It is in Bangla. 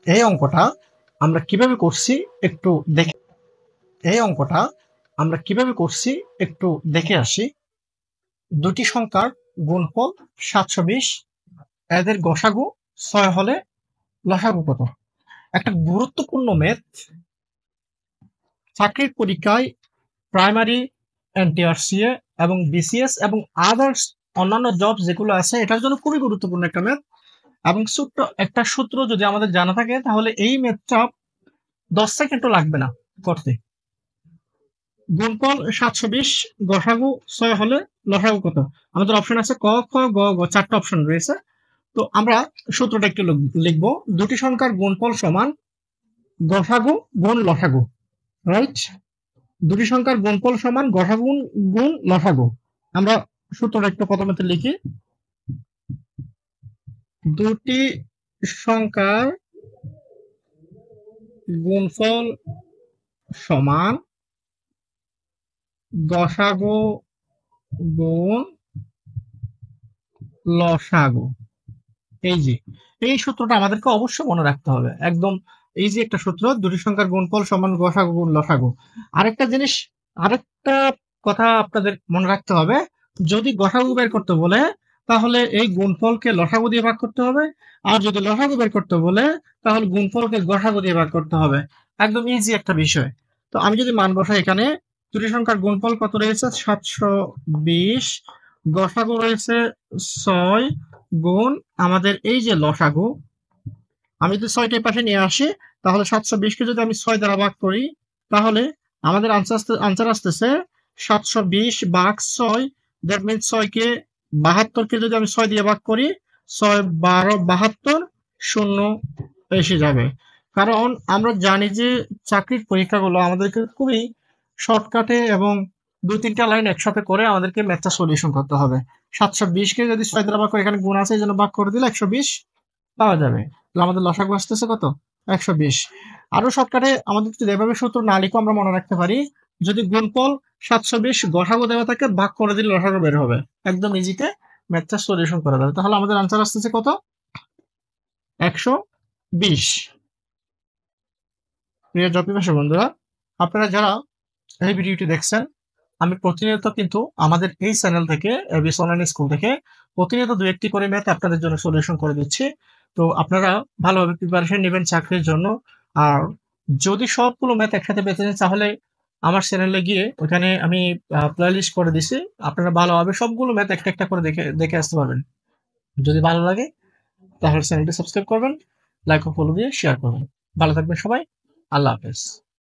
এই অঙ্কটা আমরা কিভাবে করছি একটু দেখে এই অঙ্কটা আমরা কিভাবে করছি একটু দেখে আসি। দুটি সংখ্যার গুণফল 720, এদের গসাগু 6 হলে লসাগু কত? একটা গুরুত্বপূর্ণ ম্যাথ। চাকরির পরীক্ষায় প্রাইমারি, এনটিআরসিএ এবং বিসিএস এবং আদার্স অন্যান্য জব যেগুলো আছে এটার জন্য খুবই গুরুত্বপূর্ণ একটা ম্যাথ। এবং ছোট্ট একটা সূত্র যদি আমাদের জানা থাকে তাহলে এই ম্যাথটা 10 সেকেন্ডও লাগবে না করতে। গুণফল 720, গসাগু 6 হলে লসাগু কত? আমাদের অপশন আছে ক, খ, গ, গ, 4টা অপশন রয়েছে। তো আমরা সূত্রটা একটু লিখবো। দুটি সংখ্যার গুণফল সমান গসাগু গুণ লসাগু, রাইট? দুটি সংখ্যার গুণফল সমান গসাগু গুণ লসাগু। আমরা সূত্রটা একটু প্রথমে লিখি। দুটি সংখ্যার গুণফল সমান গসাগু গুণ লসাগু। এই সূত্রটা আমাদেরকে অবশ্যই মনে রাখতে হবে। একদম ইজি একটা সূত্র, দুটি সংখ্যার গুণফল সমান গসাগু গুণ লসাগু। আরেকটা জিনিস, আরেকটা কথা আপনাদের মনে রাখতে হবে, যদি গসাগু বের করতে বলে তাহলে এই গুণফলকে লসাগু দিয়ে ভাগ করতে হবে, আর যদি লসাগু বের করতে বলে তাহলে গুণফলকে গসাগু দিয়ে ভাগ করতে হবে। একদম ইজি একটা বিষয়। তো আমি যদি মান বসাই এখানে, দুটি সংখ্যার গুণফল কত রয়েছে? 720, গসাগু রয়েছে 6 গুণ আমাদের এই যে লসাগু। আমি যদি 6টার পাশে নিয়ে আসি তাহলে 720কে যদি আমি 6 দ্বারা ভাগ করি তাহলে আমাদের আনসার আসতেছে 720 ভাগ 6। দ্যাট মিনস 6কে 72কে যদি আমি 6 দিয়ে ভাগ করি, 6 12 72, শূন্য এসে যাবে। কারণ আমরা জানি যে চাকরির পরীক্ষাগুলো আমাদেরকে খুবই শর্টকাটে এবং 2-3টা লাইন একসাথে করে আমাদেরকে ম্যাথটা সলিউশন করতে হবে। 720কে যদি 6 দ্বারা ভাগ করে, এখানে গুণ আছে এই জন্য ভাগ করে দিলে 120 পাওয়া যাবে। তাহলে আমাদের লসাগু আসতেছে কত? 120। আরো শর্টকাটে আমাদের যদি এভাবে সূত্র না লিখে আমরা মনে রাখতে পারি, যদি গুণফল 720 গসাগু দেওয়া থাকে ভাগ করে দিলে লসাগু বের হবে। একদম ইজিতে ম্যাথটা সলিউশন করা যাবে। তাহলে আমাদের আনসার আসতেছে কত? 120। প্রিয় জপিপাসী বন্ধুরা, আপনারা যারা এই ভিডিওটি দেখছেন, আমি প্রতিনিয়ত কিন্তু আমাদের এই চ্যানেল থেকে, এবিএস অনলাইন স্কুল থেকে প্রতিনিয়ত 2-1টি করে ম্যাথ আপনাদের জন্য সলিউশন করে দিচ্ছি। তো আপনারা ভালোভাবে প্রিপারেশন নেবেন চাকরির জন্য। আর যদি সবগুলো ম্যাথ একসাথে পেতে চান তাহলে আমার চ্যানেলে গিয়ে ওখানে আমি প্লেলিস্ট করে দিছি। আপনারা ভালোভাবে সবগুলো ম্যাথ একটা একটা করে দেখে দেখে আসতে পারবেন। যদি ভালো লাগে তাহলে চ্যানেলটি সাবস্ক্রাইব করবেন, লাইক ও ফলো দিয়ে শেয়ার করবেন। ভালো থাকবেন সবাই। আল্লাহ হাফেজ।